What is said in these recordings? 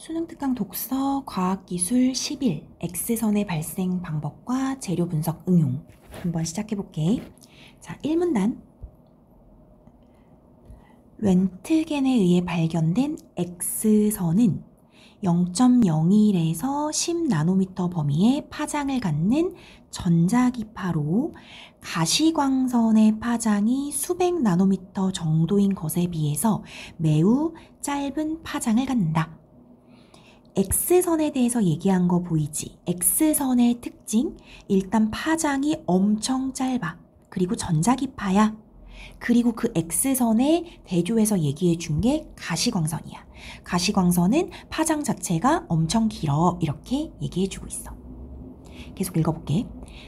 수능 특강 독서 과학기술 11 X선의 발생 방법과 재료 분석 응용 한번 시작해 볼게. 자, 1문단. 렌트겐에 의해 발견된 X선은 0.01에서 10나노미터 범위의 파장을 갖는 전자기파로 가시광선의 파장이 수백 나노미터 정도인 것에 비해서 매우 짧은 파장을 갖는다. X선에 대해서 얘기한 거 보이지? X선의 특징, 일단 파장이 엄청 짧아. 그리고 전자기파야. 그리고 그 X선의 대조해서 얘기해 준 게 가시광선이야. 가시광선은 파장 자체가 엄청 길어. 이렇게 얘기해 주고 있어. 계속 읽어볼게.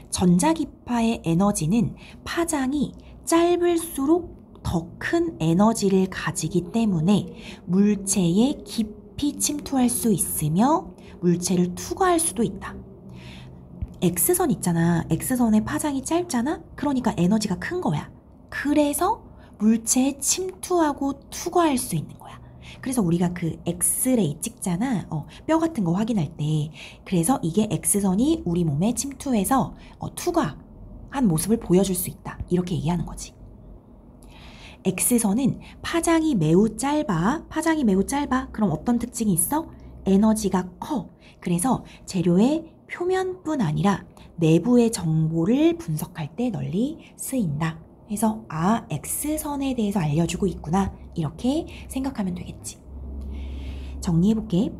전자기파의 에너지는 파장이 짧을수록 더 큰 에너지를 가지기 때문에 물체에 깊이 침투할 수 있으며 물체를 투과할 수도 있다. X선 있잖아. X선의 파장이 짧잖아. 그러니까 에너지가 큰 거야. 그래서 물체에 침투하고 투과할 수 있는 거야. 그래서 우리가 그 엑스레이 찍잖아. 뼈 같은 거 확인할 때. 그래서 이게 X선이 우리 몸에 침투해서 투과한 모습을 보여줄 수 있다. 이렇게 얘기하는 거지. X선은 파장이 매우 짧아. 파장이 매우 짧아. 그럼 어떤 특징이 있어? 에너지가 커. 그래서 재료의 표면뿐 아니라 내부의 정보를 분석할 때 널리 쓰인다. 그래서 X선에 대해서 알려주고 있구나. 이렇게 생각하면 되겠지. 정리해볼게.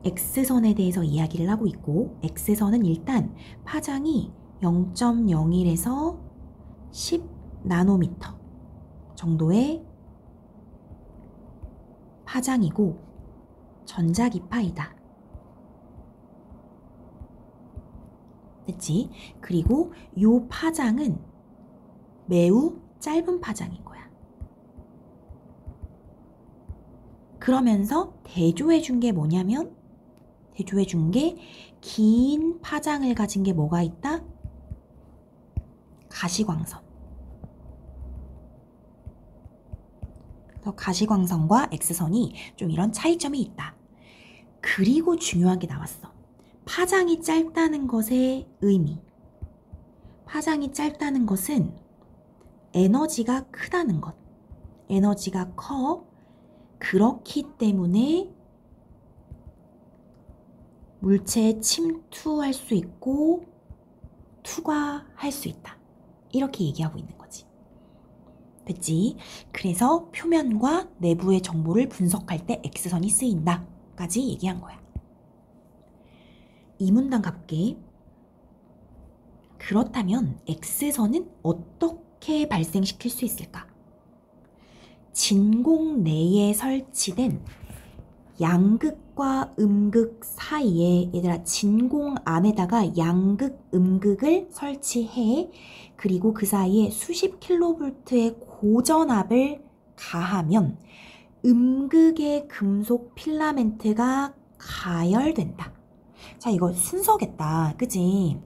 X선에 대해서 이야기를 하고 있고 X선은 일단 파장이 0.01에서 10나노미터 정도의 파장이고 전자기파이다. 됐지? 그리고 요 파장은 매우 짧은 파장인 거야. 그러면서 대조해 준 게 뭐냐면 대조해 준 게 긴 파장을 가진 게 뭐가 있다? 가시광선. 그래서 가시광선과 X선이 좀 이런 차이점이 있다. 그리고 중요한 게 나왔어. 파장이 짧다는 것의 의미. 파장이 짧다는 것은 에너지가 크다는 것. 에너지가 커. 그렇기 때문에 물체에 침투할 수 있고 투과할 수 있다. 이렇게 얘기하고 있는 거지. 됐지? 그래서 표면과 내부의 정보를 분석할 때 X선이 쓰인다. 까지 얘기한 거야. 이 문단 가볼게. 그렇다면 X선은 어떻게 발생시킬 수 있을까? 진공 내에 설치된 양극과 음극 사이에 얘들아 진공 안에다가 양극, 음극을 설치해 그리고 그 사이에 수십 킬로볼트의 고전압을 가하면 음극의 금속 필라멘트가 가열된다. 자, 이거 순서겠다. 그치?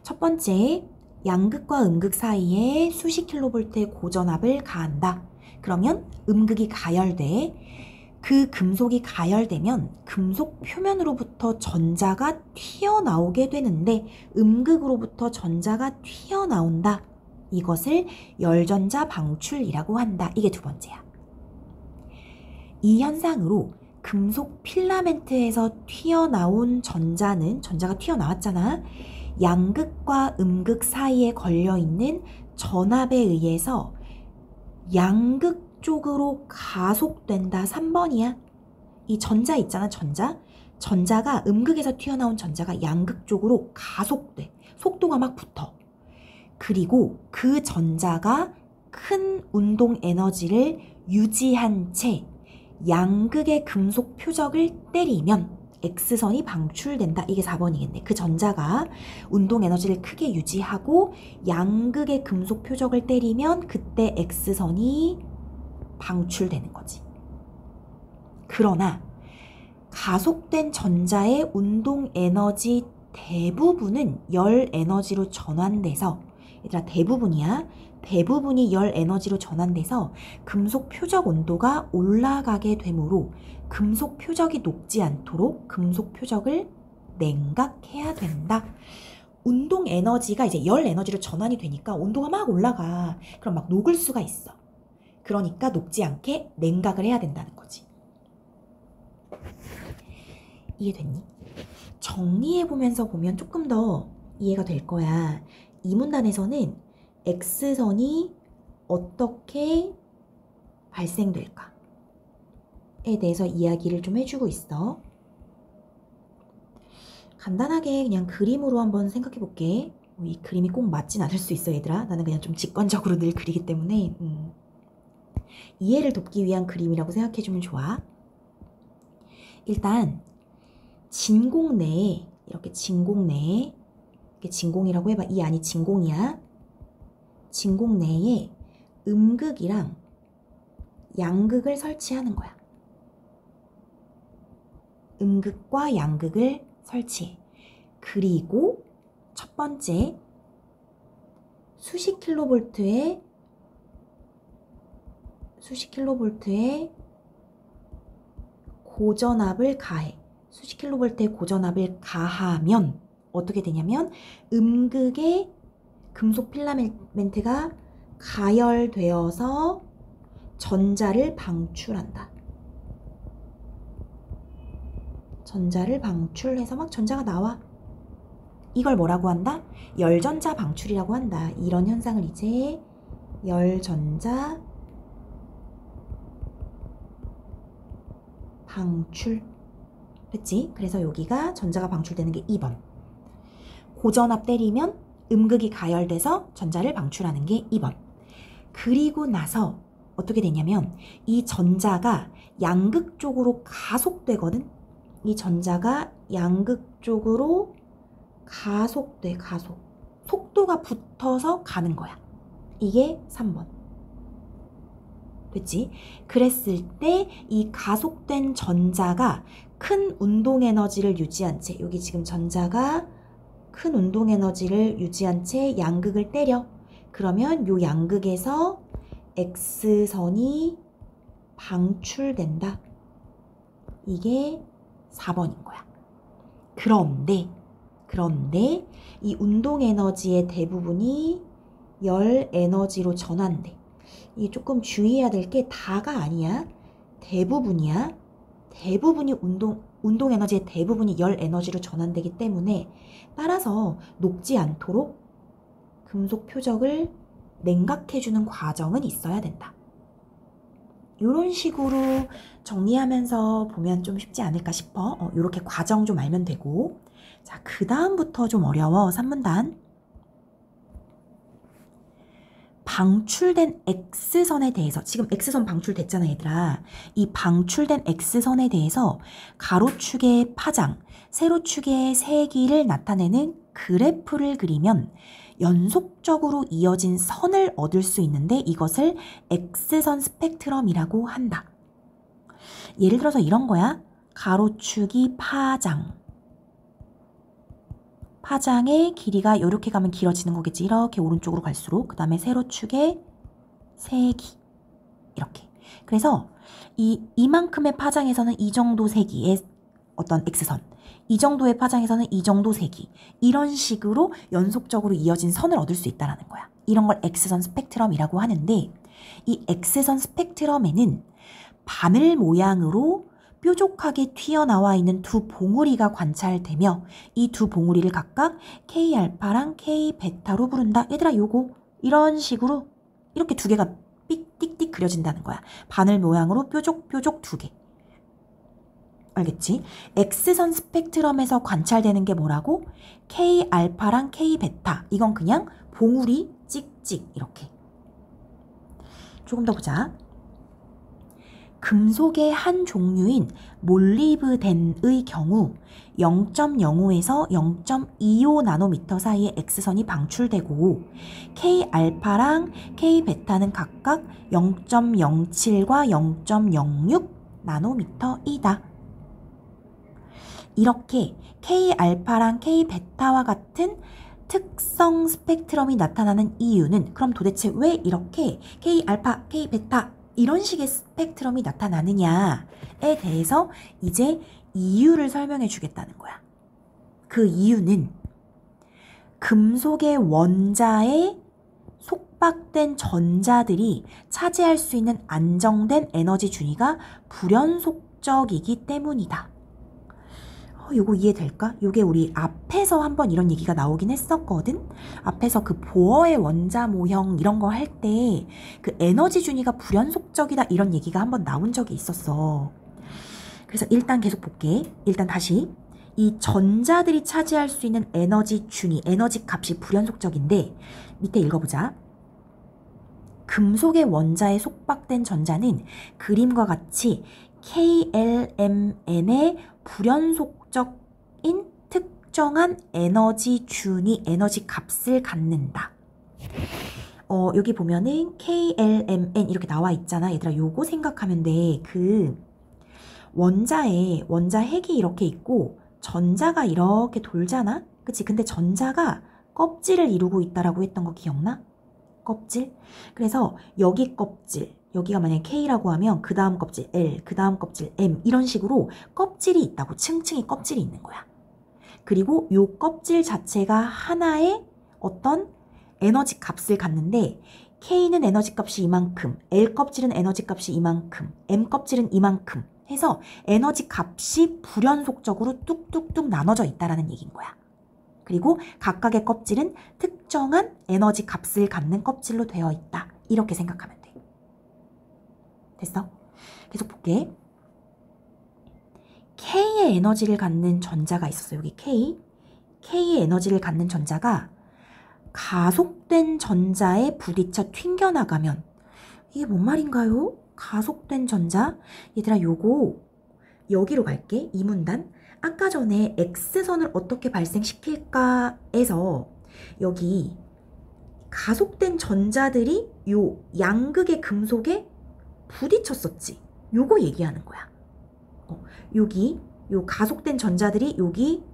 첫 번째, 양극과 음극 사이에 수십 킬로볼트의 고전압을 가한다. 그러면 음극이 가열돼. 그 금속이 가열되면 금속 표면으로부터 전자가 튀어나오게 되는데 음극으로부터 전자가 튀어나온다. 이것을 열전자 방출이라고 한다. 이게 두 번째야. 이 현상으로 금속 필라멘트에서 튀어나온 전자가 튀어나왔잖아. 양극과 음극 사이에 걸려있는 전압에 의해서 양극 쪽으로 가속된다. 3번이야. 이 전자 있잖아, 전자가 음극에서 튀어나온 전자가 양극 쪽으로 가속돼. 속도가 막 붙어. 그리고 그 전자가 큰 운동 에너지를 유지한 채 양극의 금속 표적을 때리면 X선이 방출된다. 이게 4번이겠네. 그 전자가 운동 에너지를 크게 유지하고 양극의 금속 표적을 때리면 그때 X선이 방출되는 거지. 그러나 가속된 전자의 운동 에너지 대부분은 열 에너지로 전환돼서 얘들아 대부분이야. 대부분이 열 에너지로 전환돼서 금속 표적 온도가 올라가게 되므로 금속 표적이 녹지 않도록 금속 표적을 냉각해야 된다. 운동 에너지가 이제 열 에너지로 전환이 되니까 온도가 막 올라가. 그럼 막 녹을 수가 있어. 그러니까 녹지 않게 냉각을 해야 된다는 거지. 이해됐니? 정리해보면서 보면 조금 더 이해가 될 거야. 이 문단에서는 X선이 어떻게 발생될까에 대해서 이야기를 좀 해주고 있어. 간단하게 그냥 그림으로 한번 생각해 볼게. 이 그림이 꼭 맞진 않을 수 있어, 얘들아. 나는 그냥 좀 직관적으로 늘 그리기 때문에 이해를 돕기 위한 그림이라고 생각해주면 좋아. 일단 진공 내에, 이렇게 진공 내에, 이렇게 진공이라고 해봐. 이 안이 진공이야. 진공 내에 음극이랑 양극을 설치하는 거야. 음극과 양극을 설치해. 그리고 첫 번째 수십 킬로볼트의 고전압을 가해. 수십 킬로볼트의 고전압을 가하면 어떻게 되냐면 음극의 금속 필라멘트가 가열되어서 전자를 방출한다. 전자를 방출해서 막 전자가 나와. 이걸 뭐라고 한다? 열전자 방출이라고 한다. 이런 현상을 이제 열전자 방출. 그랬지? 그래서 여기가 전자가 방출되는 게 2번. 고전압 때리면 음극이 가열돼서 전자를 방출하는 게 2번. 그리고 나서 어떻게 되냐면 이 전자가 양극 쪽으로 가속되거든. 이 전자가 양극 쪽으로 가속돼. 속도가 붙어서 가는 거야. 이게 3번. 됐지? 그랬을 때 이 가속된 전자가 큰 운동 에너지를 유지한 채, 여기 지금 전자가 큰 운동 에너지를 유지한 채 양극을 때려. 그러면 요 양극에서 X선이 방출된다. 이게 4번인 거야. 그런데 이 운동 에너지의 대부분이 열 에너지로 전환돼. 이게 조금 주의해야 될 게 다가 아니야. 대부분이야. 대부분이 운동 에너지의 대부분이 열 에너지로 전환되기 때문에 따라서 녹지 않도록 금속 표적을 냉각해주는 과정은 있어야 된다. 이런 식으로 정리하면서 보면 좀 쉽지 않을까 싶어. 이렇게 과정 좀 알면 되고. 자, 그 다음부터 좀 어려워. 3문단. 방출된 X선에 대해서, 지금 X선 방출됐잖아, 얘들아. 이 방출된 X선에 대해서 가로축의 파장, 세로축의 세기를 나타내는 그래프를 그리면 연속적으로 이어진 선을 얻을 수 있는데 이것을 X선 스펙트럼이라고 한다. 예를 들어서 이런 거야. 가로축이 파장의 길이가 이렇게 가면 길어지는 거겠지. 이렇게 오른쪽으로 갈수록. 그 다음에 세로축의 세기. 이렇게. 그래서 이만큼의 파장에서는 이 정도 세기의 어떤 X선. 이 정도의 파장에서는 이 정도 세기. 이런 식으로 연속적으로 이어진 선을 얻을 수 있다는 거야. 이런 걸 X선 스펙트럼이라고 하는데 이 X선 스펙트럼에는 바늘 모양으로 뾰족하게 튀어나와 있는 두 봉우리가 관찰되며 이 두 봉우리를 각각 K알파랑 K베타로 부른다. 얘들아 요거 이런 식으로 이렇게 두 개가 띡띡띡 그려진다는 거야. 바늘 모양으로 뾰족 두 개. 알겠지? X선 스펙트럼에서 관찰되는 게 뭐라고? K알파랑 K베타. 이건 그냥 봉우리 찍찍 이렇게. 조금 더 보자. 금속의 한 종류인 몰리브덴의 경우 0.05에서 0.25 나노미터 사이의 X선이 방출되고 K알파랑 K베타는 각각 0.07과 0.06 나노미터이다. 이렇게 K알파랑 K베타와 같은 특성 스펙트럼이 나타나는 이유는 그럼 도대체 왜 이렇게 K알파, K베타 이런 식의 스펙트럼이 나타나느냐에 대해서 이제 이유를 설명해 주겠다는 거야. 그 이유는 금속의 원자에 속박된 전자들이 차지할 수 있는 안정된 에너지 준위가 불연속적이기 때문이다. 요거 이해될까? 요게 우리 앞에서 한번 이런 얘기가 나오긴 했었거든? 앞에서 그 보어의 원자 모형 이런 거 할 때 그 에너지 준위가 불연속적이다 이런 얘기가 한번 나온 적이 있었어. 그래서 일단 계속 볼게. 일단 다시 이 전자들이 차지할 수 있는 에너지 준위, 에너지 값이 불연속적인데 밑에 읽어보자. 금속의 원자에 속박된 전자는 그림과 같이 KLMN의 불연속적인 특정한 에너지 준위, 에너지 값을 갖는다. 여기 보면은 KLMN 이렇게 나와 있잖아. 얘들아, 요거 생각하면 돼. 그 원자에 원자 핵이 이렇게 있고 전자가 이렇게 돌잖아? 그치? 근데 전자가 껍질을 이루고 있다라고 했던 거 기억나? 껍질? 그래서 여기 껍질, 여기가 만약에 K라고 하면 그 다음 껍질 L, 그 다음 껍질 M 이런 식으로 껍질이 있다고 층층이 껍질이 있는 거야. 그리고 요 껍질 자체가 하나의 어떤 에너지 값을 갖는데 K는 에너지 값이 이만큼, L 껍질은 에너지 값이 이만큼, M 껍질은 이만큼 해서 에너지 값이 불연속적으로 뚝뚝뚝 나눠져 있다라는 얘기인 거야. 그리고 각각의 껍질은 특정한 에너지 값을 갖는 껍질로 되어 있다. 이렇게 생각하면 돼. 됐어? 계속 볼게. K의 에너지를 갖는 전자가 있었어. 여기 K. K의 에너지를 갖는 전자가 가속된 전자에 부딪혀 튕겨나가면 이게 뭔 말인가요? 가속된 전자? 얘들아, 요거 여기로 갈게. 이 문단. 아까 전에 X선을 어떻게 발생시킬까에서 여기 가속된 전자들이 요 양극의 금속에 부딪혔었지. 요거 얘기하는 거야. 여기 요 가속된 전자들이 여기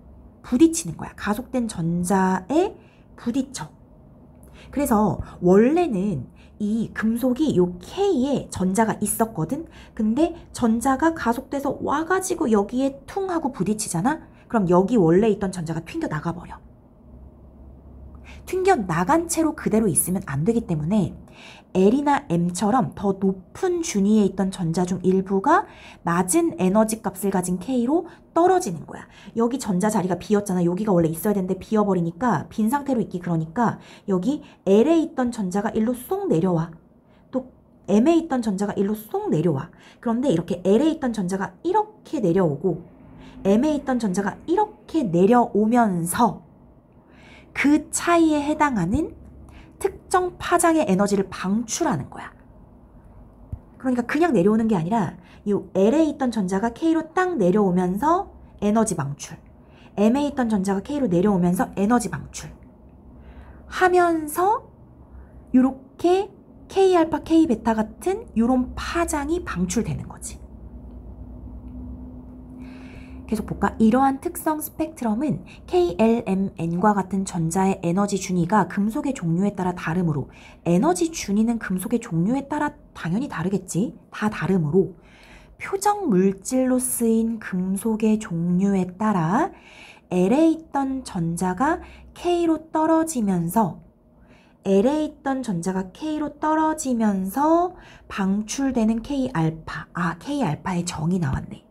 부딪히는 거야. 가속된 전자에 부딪혀. 그래서 원래는 이 금속이 요 K에 전자가 있었거든. 근데 전자가 가속돼서 와가지고 여기에 퉁 하고 부딪히잖아. 그럼 여기 원래 있던 전자가 튕겨 나가버려. 튕겨 나간 채로 그대로 있으면 안 되기 때문에 L이나 M처럼 더 높은 준위에 있던 전자 중 일부가 낮은 에너지 값을 가진 K로 떨어지는 거야. 여기 전자 자리가 비었잖아. 여기가 원래 있어야 되는데 비어버리니까 빈 상태로 있기 그러니까 여기 L에 있던 전자가 일로 쏙 내려와. 또 M에 있던 전자가 일로 쏙 내려와. 그런데 이렇게 L에 있던 전자가 이렇게 내려오고 M에 있던 전자가 이렇게 내려오면서 그 차이에 해당하는 특정 파장의 에너지를 방출하는 거야. 그러니까 그냥 내려오는 게 아니라 이 L에 있던 전자가 K로 딱 내려오면서 에너지 방출, M에 있던 전자가 K로 내려오면서 에너지 방출 하면서 이렇게 K알파, K베타 같은 이런 파장이 방출되는 거지. 계속 볼까? 이러한 특성 스펙트럼은 KLMN과 같은 전자의 에너지 준위가 금속의 종류에 따라 다르므로 에너지 준위는 금속의 종류에 따라 당연히 다르겠지. 다 다르므로 표적 물질로 쓰인 금속의 종류에 따라 L에 있던 전자가 K로 떨어지면서 L에 있던 전자가 K로 떨어지면서 방출되는 K알파. K알파의 정의 나왔네.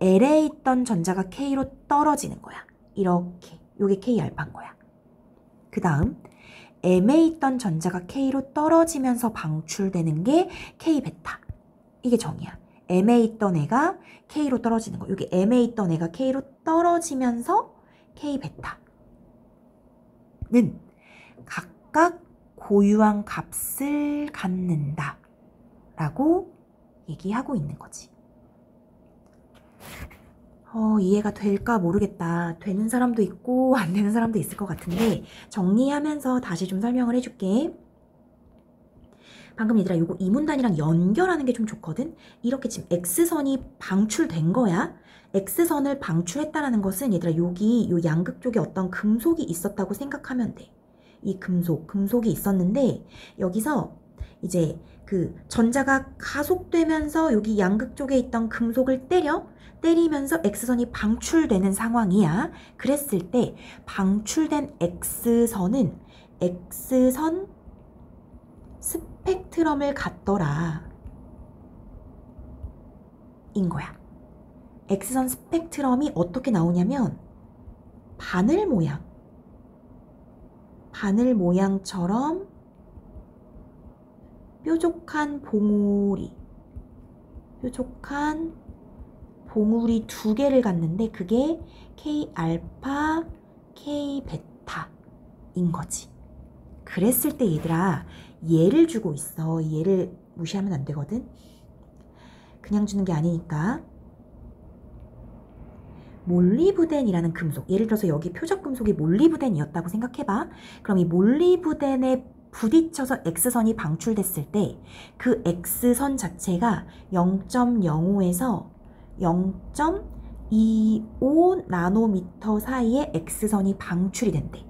L에 있던 전자가 K로 떨어지는 거야. 이렇게. 요게 K알파인 거야. 그 다음 M에 있던 전자가 K로 떨어지면서 방출되는 게 K베타. 이게 정의야. M에 있던 애가 K로 떨어지는 거. 여기 M에 있던 애가 K로 떨어지면서 K베타는 각각 고유한 값을 갖는다 라고 얘기하고 있는 거지. 이해가 될까 모르겠다. 되는 사람도 있고 안 되는 사람도 있을 것 같은데 정리하면서 다시 좀 설명을 해줄게. 방금 얘들아 요거 이 문단이랑 연결하는 게 좀 좋거든. 이렇게 지금 X선이 방출된 거야. X선을 방출했다라는 것은 얘들아 여기 요 양극 쪽에 어떤 금속이 있었다고 생각하면 돼. 이 금속이 있었는데 여기서 이제 그 전자가 가속되면서 여기 양극 쪽에 있던 금속을 때리면서 X선이 방출되는 상황이야. 그랬을 때 방출된 X선은 X선 스펙트럼을 갖더라 인 거야. X선 스펙트럼이 어떻게 나오냐면 바늘 모양처럼 뾰족한 봉우리 두 개를 갖는데 그게 K알파, K베타인 거지. 그랬을 때 얘들아 얘를 주고 있어. 얘를 무시하면 안 되거든. 그냥 주는 게 아니니까. 몰리브덴이라는 금속, 예를 들어서 여기 표적 금속이 몰리브덴이었다고 생각해봐. 그럼 이 몰리브덴에 부딪혀서 X선이 방출됐을 때 그 X선 자체가 0.05에서 0.25 나노미터 사이에 X선이 방출이 된대.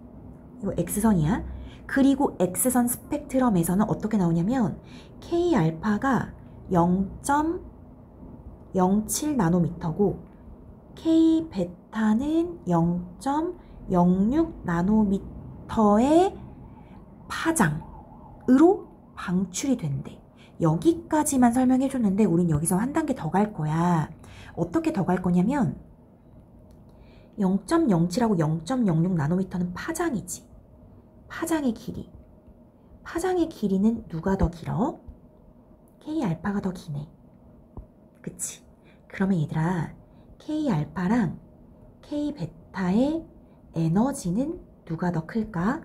이거 X선이야. 그리고 X선 스펙트럼에서는 어떻게 나오냐면 K알파가 0.07 나노미터고 K베타는 0.06 나노미터의 파장으로 방출이 된대. 여기까지만 설명해 줬는데 우린 여기서 한 단계 더 갈 거야. 어떻게 더 갈 거냐면 0.07하고 0.06 나노미터는 파장이지. 파장의 길이는 누가 더 길어? K알파가 더 기네. 그치? 그러면 얘들아 K알파랑 K베타의 에너지는 누가 더 클까?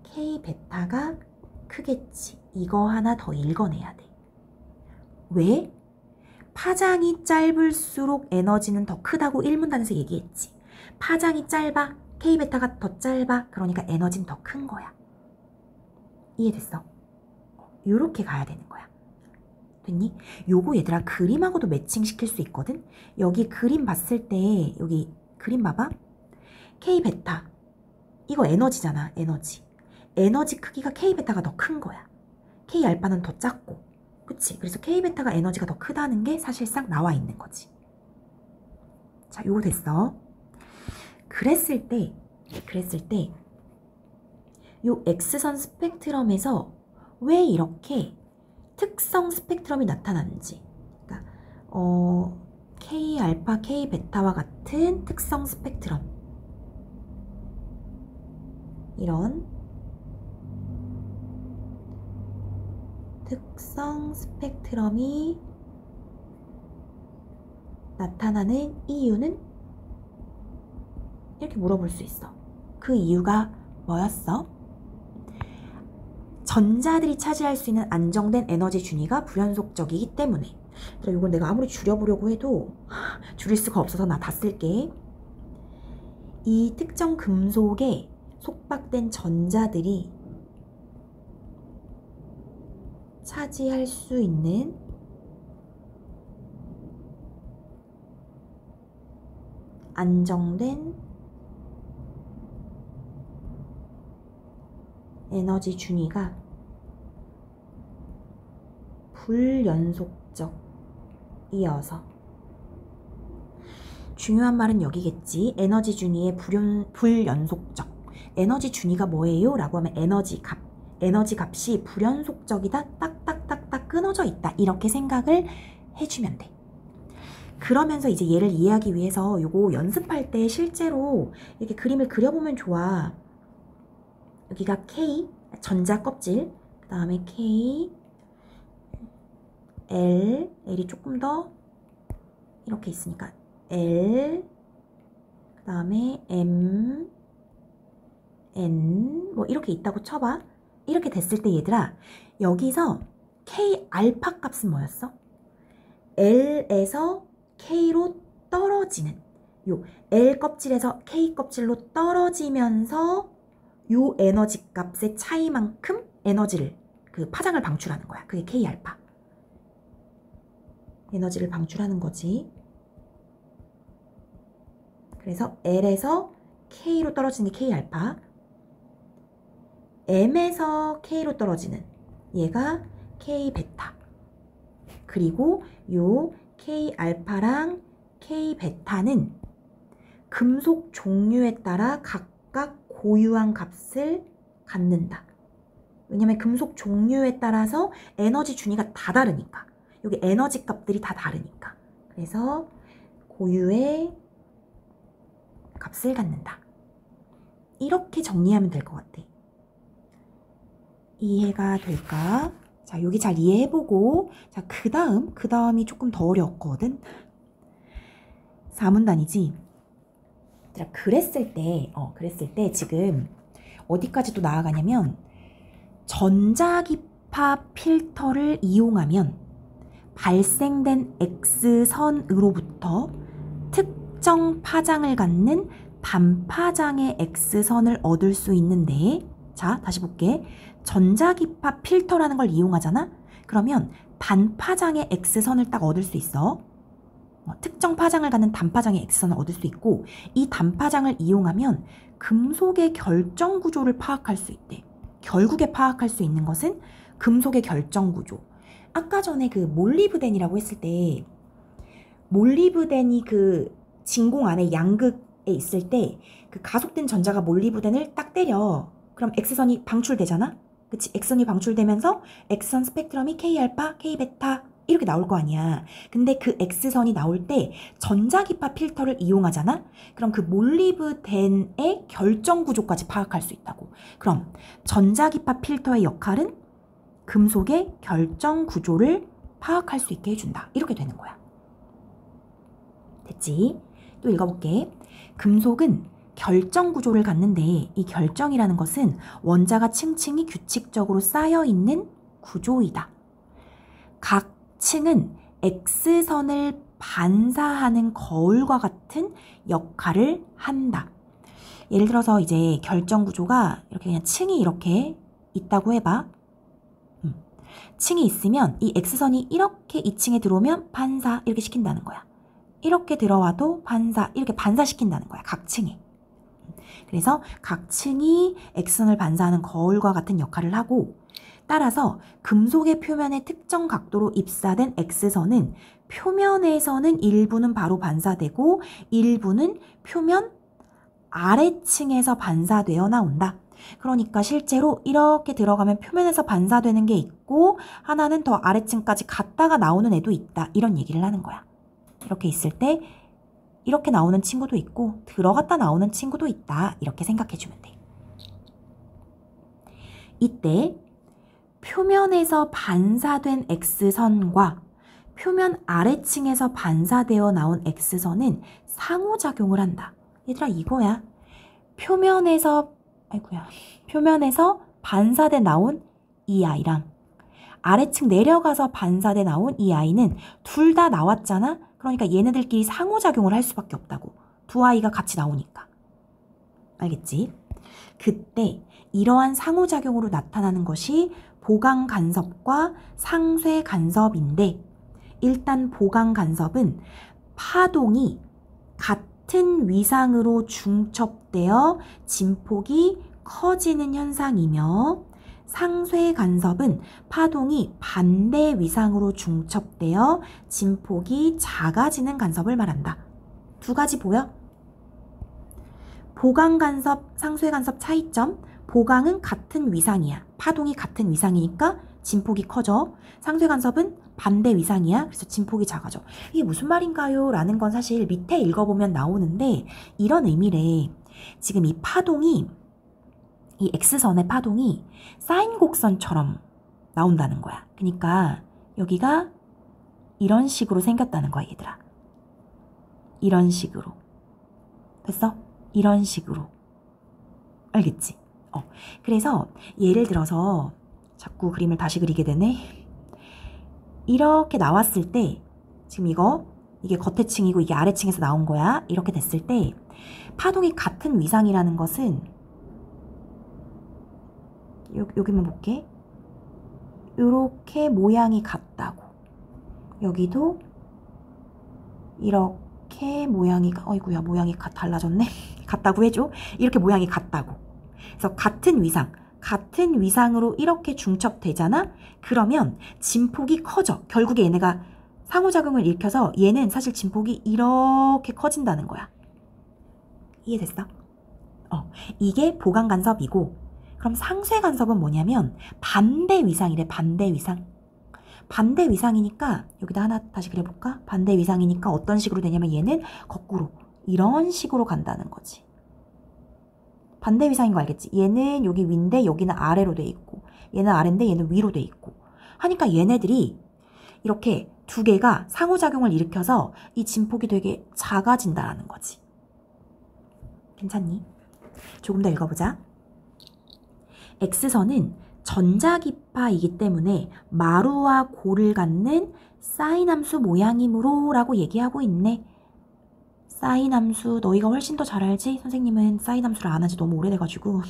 K베타가 크겠지. 이거 하나 더 읽어내야 돼. 왜? 파장이 짧을수록 에너지는 더 크다고 1문단에서 얘기했지. 파장이 짧아. K베타가 더 짧아. 그러니까 에너지는 더 큰 거야. 이해됐어? 요렇게 가야 되는 거야. 됐니? 요거 얘들아 그림하고도 매칭시킬 수 있거든? 여기 그림 봤을 때 여기 그림 봐봐. K베타 이거 에너지잖아. 에너지 크기가 K베타가 더 큰 거야. K알파는 더 작고. 그치? 그래서 K베타가 에너지가 더 크다는 게 사실상 나와 있는 거지. 자, 요거 됐어. 그랬을 때 요 X선 스펙트럼에서 왜 이렇게 특성 스펙트럼이 나타나는지. 그러니까 K알파, K베타와 같은 특성 스펙트럼. 이런 특성 스펙트럼이 나타나는 이유는? 이렇게 물어볼 수 있어. 그 이유가 뭐였어? 전자들이 차지할 수 있는 안정된 에너지 준위가 불연속적이기 때문에. 이걸 내가 아무리 줄여보려고 해도 줄일 수가 없어서 나 다 쓸게. 이 특정 금속에 속박된 전자들이 차지할 수 있는 안정된 에너지 준위가 불연속적이어서. 중요한 말은 여기겠지. 에너지 준위의 불연속적. 에너지 준위가 뭐예요? 라고 하면 에너지 값이 불연속적이다. 딱딱딱딱 끊어져 있다. 이렇게 생각을 해주면 돼. 그러면서 이제 얘를 이해하기 위해서 요거 연습할 때 실제로 이렇게 그림을 그려보면 좋아. 여기가 K, 전자 껍질, 그 다음에 K, L이 조금 더 이렇게 있으니까 L, 그 다음에 M, N, 뭐 이렇게 있다고 쳐봐. 이렇게 됐을 때 얘들아, 여기서 K 알파 값은 뭐였어? L에서 K로 떨어지는, 요 L 껍질에서 K 껍질로 떨어지면서 요 에너지 값의 차이만큼 에너지를 그 파장을 방출하는 거야. 그게 K알파. 에너지를 방출하는 거지. 그래서 L에서 K로 떨어지는 게 K알파. M에서 K로 떨어지는 얘가 K베타. 그리고 요 K알파랑 K베타는 금속 종류에 따라 각각 고유한 값을 갖는다. 왜냐면 금속 종류에 따라서 에너지 준위가 다 다르니까. 여기 에너지 값들이 다 다르니까. 그래서 고유의 값을 갖는다. 이렇게 정리하면 될 것 같아. 이해가 될까? 자, 여기 잘 이해해보고, 자, 그 다음이 조금 더 어려웠거든. 4문단이지. 자, 그랬을 때 지금 어디까지 또 나아가냐면, 전자기파 필터를 이용하면 발생된 X선으로부터 특정 파장을 갖는 단파장의 X선을 얻을 수 있는데, 자, 다시 볼게. 전자기파 필터라는 걸 이용하잖아? 그러면 단파장의 X선을 딱 얻을 수 있어. 특정 파장을 갖는 단파장의 X선을 얻을 수 있고, 이 단파장을 이용하면 금속의 결정 구조를 파악할 수 있대. 결국에 파악할 수 있는 것은 금속의 결정 구조. 아까 전에 그 몰리브덴이라고 했을 때, 몰리브덴이 그 진공 안에 양극에 있을 때 그 가속된 전자가 몰리브덴을 딱 때려. 그럼 X선이 방출되잖아? 그치? X선이 방출되면서 X선 스펙트럼이 K알파, K베타 이렇게 나올 거 아니야. 근데 그 X선이 나올 때 전자기파 필터를 이용하잖아? 그럼 그 몰리브덴의 결정 구조까지 파악할 수 있다고. 그럼 전자기파 필터의 역할은 금속의 결정 구조를 파악할 수 있게 해준다. 이렇게 되는 거야. 됐지? 또 읽어볼게. 금속은 결정 구조를 갖는데 이 결정이라는 것은 원자가 층층이 규칙적으로 쌓여있는 구조이다. 각 층은 X선을 반사하는 거울과 같은 역할을 한다. 예를 들어서 이제 결정 구조가 이렇게 그냥 층이 이렇게 있다고 해봐. 층이 있으면 이 X선이 이렇게 2층에 들어오면 반사 이렇게 시킨다는 거야. 이렇게 들어와도 반사 이렇게 반사시킨다는 거야. 각 층에. 그래서 각 층이 X선을 반사하는 거울과 같은 역할을 하고, 따라서 금속의 표면에 특정 각도로 입사된 X선은 표면에서는 일부는 바로 반사되고 일부는 표면 아래층에서 반사되어 나온다. 그러니까 실제로 이렇게 들어가면 표면에서 반사되는 게 있고 하나는 더 아래층까지 갔다가 나오는 애도 있다. 이런 얘기를 하는 거야. 이렇게 있을 때 이렇게 나오는 친구도 있고 들어갔다 나오는 친구도 있다. 이렇게 생각해주면 돼. 이때 표면에서 반사된 X선과 표면 아래층에서 반사되어 나온 X선은 상호작용을 한다. 얘들아 이거야. 표면에서 반사돼 나온 이 아이랑 아래층 내려가서 반사돼 나온 이 아이는 둘 다 나왔잖아? 그러니까 얘네들끼리 상호작용을 할 수밖에 없다고. 두 아이가 같이 나오니까. 알겠지? 그때 이러한 상호작용으로 나타나는 것이 보강간섭과 상쇄간섭인데, 일단 보강간섭은 파동이 같은 위상으로 중첩되어 진폭이 커지는 현상이며, 상쇄간섭은 파동이 반대 위상으로 중첩되어 진폭이 작아지는 간섭을 말한다. 두 가지 보여? 보강간섭, 상쇄간섭 차이점. 보강은 같은 위상이야. 파동이 같은 위상이니까 진폭이 커져. 상쇄간섭은 반대 위상이야. 그래서 진폭이 작아져. 이게 무슨 말인가요? 라는 건 사실 밑에 읽어보면 나오는데 이런 의미래. 지금 이 파동이, 이 X선의 파동이 사인 곡선처럼 나온다는 거야. 그러니까 여기가 이런 식으로 생겼다는 거야, 얘들아. 이런 식으로. 됐어? 이런 식으로. 알겠지? 그래서 예를 들어서 자꾸 그림을 다시 그리게 되네. 이렇게 나왔을 때 지금 이게 겉에 층이고 이게 아래층에서 나온 거야. 이렇게 됐을 때 파동이 같은 위상이라는 것은 여기만 볼게. 이렇게 모양이 같다고. 여기도 이렇게 모양이, 어이구야, 모양이 달라졌네. 같다고 해줘. 이렇게 모양이 같다고. 그래서 같은 위상으로 이렇게 중첩되잖아? 그러면 진폭이 커져. 결국에 얘네가 상호작용을 일으켜서 얘는 사실 진폭이 이렇게 커진다는 거야. 이해됐어? 이게 보강간섭이고, 그럼 상쇄간섭은 뭐냐면 반대 위상이래. 반대 위상. 반대 위상이니까 여기다 하나 다시 그려볼까? 반대 위상이니까 어떤 식으로 되냐면 얘는 거꾸로 이런 식으로 간다는 거지. 반대 위상인 거 알겠지? 얘는 여기 위인데 여기는 아래로 돼 있고, 얘는 아래인데 얘는 위로 돼 있고 하니까 얘네들이 이렇게 두 개가 상호작용을 일으켜서 이 진폭이 되게 작아진다라는 거지. 괜찮니? 조금 더 읽어보자. X선은 전자기파이기 때문에 마루와 골을 갖는 사인함수 모양이므로 라고 얘기하고 있네. 사인함수 너희가 훨씬 더 잘 알지? 선생님은 사인함수를 안 한지 너무 오래돼가지고.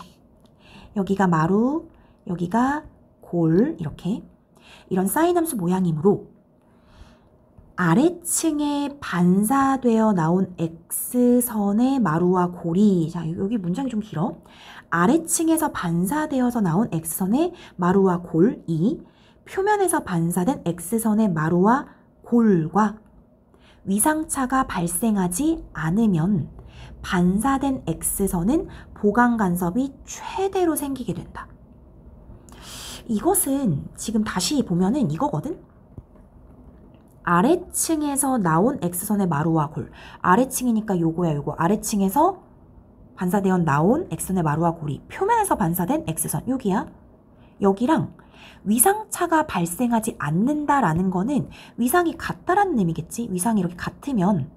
여기가 마루, 여기가 골, 이렇게 이런 사인함수 모양이므로 아래층에 반사되어 나온 X선의 마루와 골이, 자 여기 문장이 좀 길어. 아래층에서 반사되어서 나온 X선의 마루와 골이 표면에서 반사된 X선의 마루와 골과 위상차가 발생하지 않으면 반사된 X선은 보강간섭이 최대로 생기게 된다. 이것은 지금 다시 보면은 이거거든? 아래층에서 나온 X선의 마루와 골. 아래층이니까 요거야, 요거. 아래층에서 반사되어 나온 X선의 마루와 골이 표면에서 반사된 X선, 여기야. 여기랑 위상차가 발생하지 않는다라는 거는 위상이 같다라는 의미겠지. 위상이 이렇게 같으면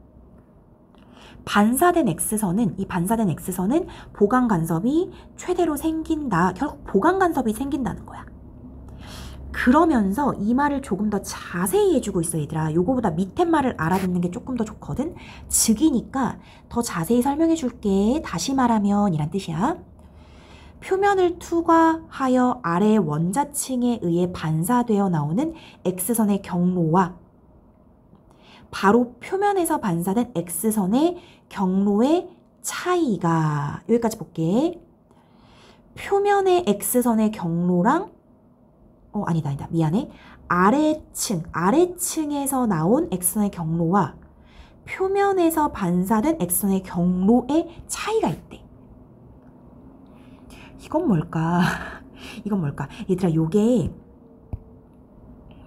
반사된 X선은, 이 반사된 X선은 보강간섭이 최대로 생긴다. 결국 보강간섭이 생긴다는 거야. 그러면서 이 말을 조금 더 자세히 해주고 있어, 얘들아. 요거보다 밑에 말을 알아듣는 게 조금 더 좋거든. 즉이니까 더 자세히 설명해 줄게. 다시 말하면 이란 뜻이야. 표면을 투과하여 아래 원자층에 의해 반사되어 나오는 X선의 경로와 바로 표면에서 반사된 X선의 경로의 차이가, 여기까지 볼게. 표면의 X선의 경로랑 아니다. 미안해. 아래층에서 나온 X선의 경로와 표면에서 반사된 X선의 경로의 차이가 있대. 이건 뭘까? 이건 뭘까? 얘들아, 요게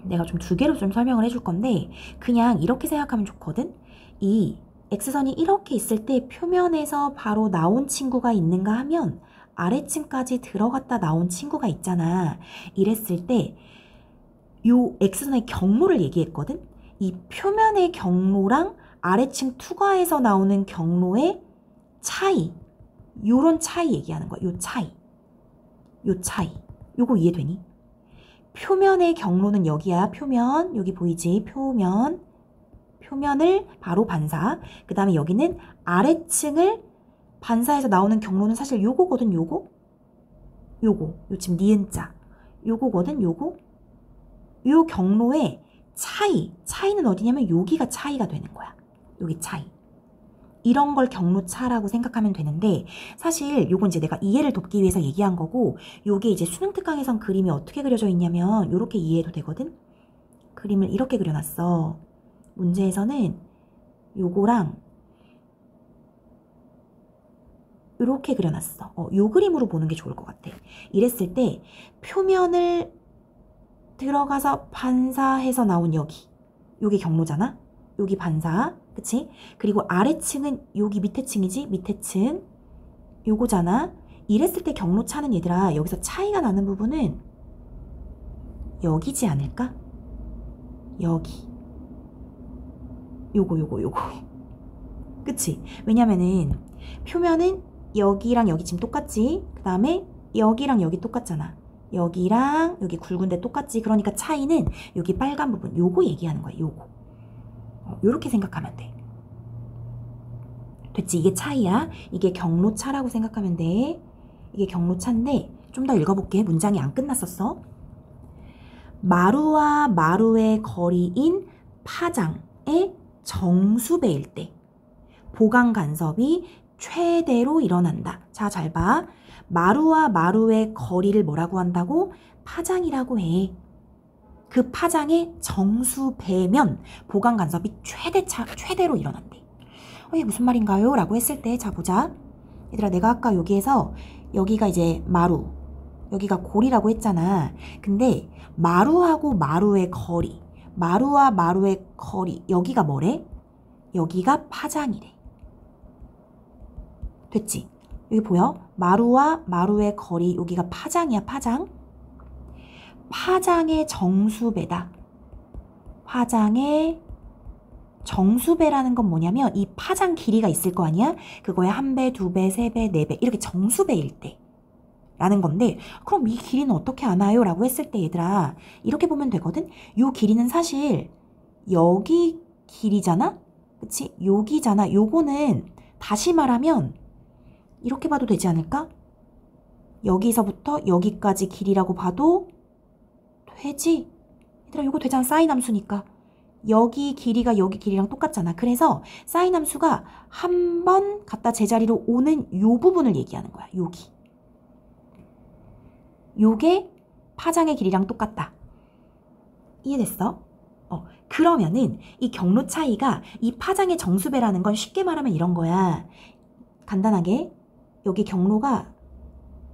내가 좀 두 개로 좀 설명을 해줄 건데, 그냥 이렇게 생각하면 좋거든? 이 X선이 이렇게 있을 때 표면에서 바로 나온 친구가 있는가 하면 아래층까지 들어갔다 나온 친구가 있잖아. 이랬을 때 요 X선의 경로를 얘기했거든? 이 표면의 경로랑 아래층 투과해서 나오는 경로의 차이, 요런 차이 얘기하는 거야. 요 차이. 요거 이해되니? 표면의 경로는 여기야. 표면. 여기 보이지? 표면을 바로 반사. 그 다음에 여기는 아래층을 반사해서 나오는 경로는 사실 요거거든. 요거 지금 니은자 요거거든. 요 경로의 차이는 어디냐면 여기가 차이가 되는 거야. 여기 차이. 이런 걸 경로차라고 생각하면 되는데, 사실 요건 이제 내가 이해를 돕기 위해서 얘기한 거고, 요게 이제 수능 특강에선 그림이 어떻게 그려져 있냐면 요렇게 이해해도 되거든. 그림을 이렇게 그려놨어. 문제에서는 요거랑 이렇게 그려놨어. 요 그림으로 보는 게 좋을 것 같아. 이랬을 때 표면을 들어가서 반사해서 나온 여기 경로잖아. 여기 반사, 그치? 그리고 아래층은 여기 밑에 층이지? 밑에 층 요거잖아. 이랬을 때 경로차는 얘들아, 여기서 차이가 나는 부분은 여기지 않을까? 여기 요거 그치? 왜냐면은 표면은 여기랑 여기 지금 똑같지? 그 다음에 여기랑 여기 똑같잖아. 여기랑 여기 굵은 데 똑같지? 그러니까 차이는 여기 빨간 부분, 요거 얘기하는 거야. 요렇게 생각하면 돼. 됐지? 이게 차이야. 이게 경로차라고 생각하면 돼. 이게 경로차인데 좀 더 읽어볼게. 문장이 안 끝났었어. 마루와 마루의 거리인 파장의 정수배일 때 보강 간섭이 최대로 일어난다. 자, 잘 봐. 마루와 마루의 거리를 뭐라고 한다고? 파장이라고 해. 그 파장의 정수배면 보강 간섭이 최대로 일어난대. 이게 무슨 말인가요? 라고 했을 때, 자, 보자. 얘들아, 내가 아까 여기에서 여기가 이제 마루, 여기가 골이라고 했잖아. 근데 마루하고 마루의 거리, 마루와 마루의 거리, 여기가 뭐래? 여기가 파장이래. 됐지? 여기 보여? 마루와 마루의 거리, 여기가 파장이야, 파장. 파장의 정수배다. 파장의 정수배라는 건 뭐냐면 이 파장 길이가 있을 거 아니야? 그거에 1배, 2배, 3배, 4배 이렇게 정수배일 때 라는 건데, 그럼 이 길이는 어떻게 아나요? 라고 했을 때 얘들아, 이렇게 보면 되거든? 요 길이는 사실 여기 길이잖아? 그치? 여기잖아. 요거는 다시 말하면 이렇게 봐도 되지 않을까? 여기서부터 여기까지 길이라고 봐도 되지? 얘들아, 요거 되잖아. 사인 함수니까. 여기 길이가 여기 길이랑 똑같잖아. 그래서 사인 함수가 한 번 갖다 제자리로 오는 요 부분을 얘기하는 거야. 여기. 요게 파장의 길이랑 똑같다. 이해됐어? 그러면은 이 경로 차이가 이 파장의 정수배라는 건 쉽게 말하면 이런 거야. 간단하게 여기 경로가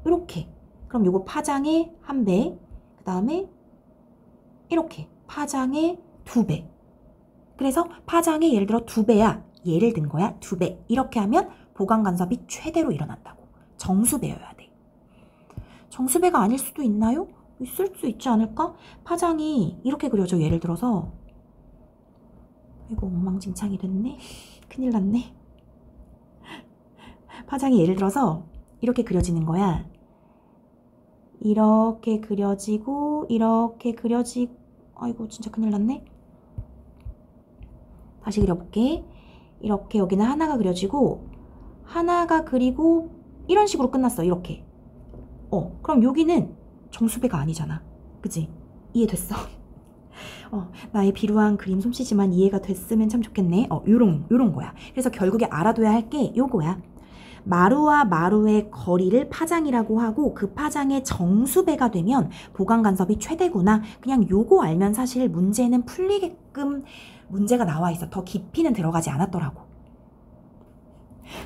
이렇게. 그럼 요거 파장의 1배, 그 다음에 이렇게 파장의 2배. 그래서 파장의 예를 들어 2배야. 예를 든 거야. 2배. 이렇게 하면 보강 간섭이 최대로 일어난다고. 정수배여야 돼. 정수배가 아닐 수도 있나요? 있을 수 있지 않을까? 파장이 이렇게 그려져. 예를 들어서 이거 엉망진창이 됐네. 큰일 났네. 파장이 예를 들어서 이렇게 그려지는 거야. 이렇게 그려지고 이렇게 그려지고, 아이고 진짜 큰일 났네. 다시 그려볼게. 이렇게 여기는 하나가 그려지고 하나가 그리고 이런 식으로 끝났어. 이렇게. 그럼 여기는 정수배가 아니잖아. 그치? 이해됐어? 나의 비루한 그림 솜씨지만 이해가 됐으면 참 좋겠네. 요런 거야. 그래서 결국에 알아둬야 할 게 요거야. 마루와 마루의 거리를 파장이라고 하고 그 파장의 정수배가 되면 보강 간섭이 최대구나. 그냥 요거 알면 사실 문제는 풀리게끔 문제가 나와 있어. 더 깊이는 들어가지 않았더라고.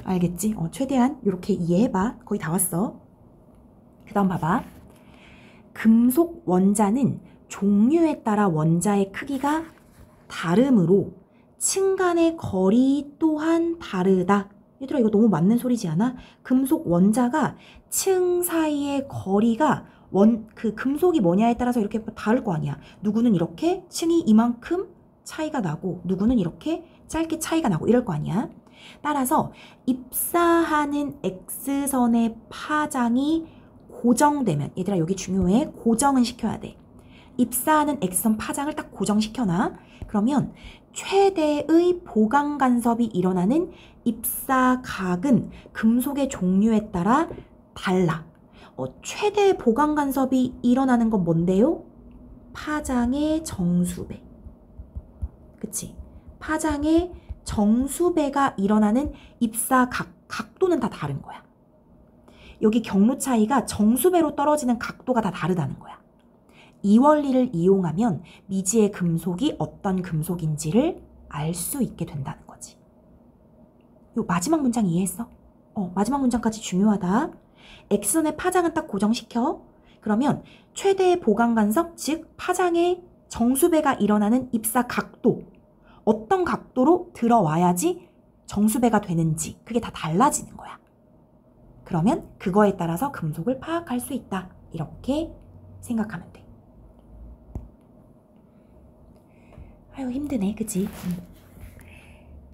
알겠지? 최대한 이렇게 이해해봐. 거의 다 왔어. 그 다음 봐봐. 금속 원자는 종류에 따라 원자의 크기가 다르므로 층 간의 거리 또한 다르다. 얘들아, 이거 너무 맞는 소리지 않아? 금속 원자가 층 사이의 거리가 그 금속이 뭐냐에 따라서 이렇게 다를 거 아니야. 누구는 이렇게 층이 이만큼 차이가 나고 누구는 이렇게 짧게 차이가 나고 이럴 거 아니야. 따라서 입사하는 X선의 파장이 고정되면, 얘들아 여기 중요해. 고정은 시켜야 돼. 입사하는 X선 파장을 딱 고정시켜놔. 그러면 최대의 보강 간섭이 일어나는 입사각은 금속의 종류에 따라 달라. 최대 보강 간섭이 일어나는 건 뭔데요? 파장의 정수배. 그치? 파장의 정수배가 일어나는 입사각, 각도는 다 다른 거야. 여기 경로 차이가 정수배로 떨어지는 각도가 다 다르다는 거야. 이 원리를 이용하면 미지의 금속이 어떤 금속인지를 알 수 있게 된다는 거지. 요 마지막 문장 이해했어? 마지막 문장까지 중요하다. X선의 파장은 딱 고정시켜. 그러면 최대의 보강 간섭, 즉 파장의 정수배가 일어나는 입사 각도, 어떤 각도로 들어와야지 정수배가 되는지 그게 다 달라지는 거야. 그러면 그거에 따라서 금속을 파악할 수 있다. 이렇게 생각하면 돼. 아유 힘드네, 그치?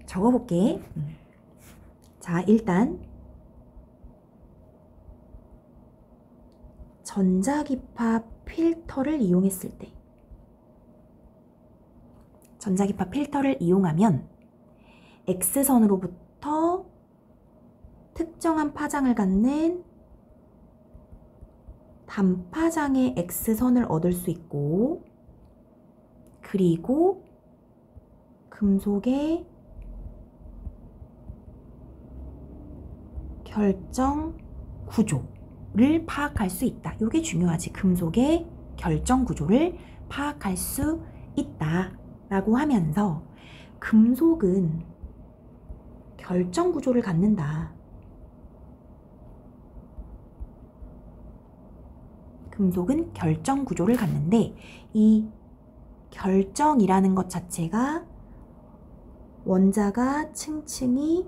적어볼게. 자, 일단 전자기파 필터를 이용했을 때, 전자기파 필터를 이용하면 X선으로부터 특정한 파장을 갖는 단파장의 X선을 얻을 수 있고, 그리고 금속의 결정 구조를 파악할 수 있다. 이게 중요하지. 금속의 결정 구조를 파악할 수 있다 라고 하면서 금속은 결정 구조를 갖는다. 금속은 결정 구조를 갖는데 이 결정이라는 것 자체가 원자가 층층이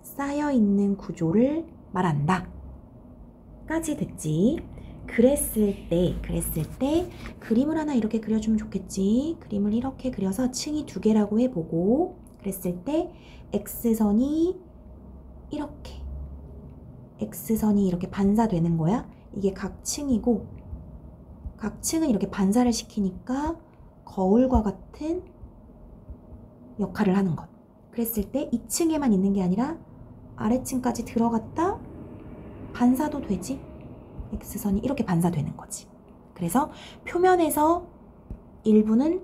쌓여있는 구조를 말한다 까지 됐지. 그랬을 때 그림을 하나 이렇게 그려주면 좋겠지. 그림을 이렇게 그려서 층이 두 개라고 해보고 그랬을 때 X선이 이렇게 반사되는 거야. 이게 각 층이고 각 층은 이렇게 반사를 시키니까 거울과 같은 역할을 하는 것. 그랬을 때 2층에만 있는 게 아니라 아래층까지 들어갔다 반사도 되지. X선이 이렇게 반사되는 거지. 그래서 표면에서 일부는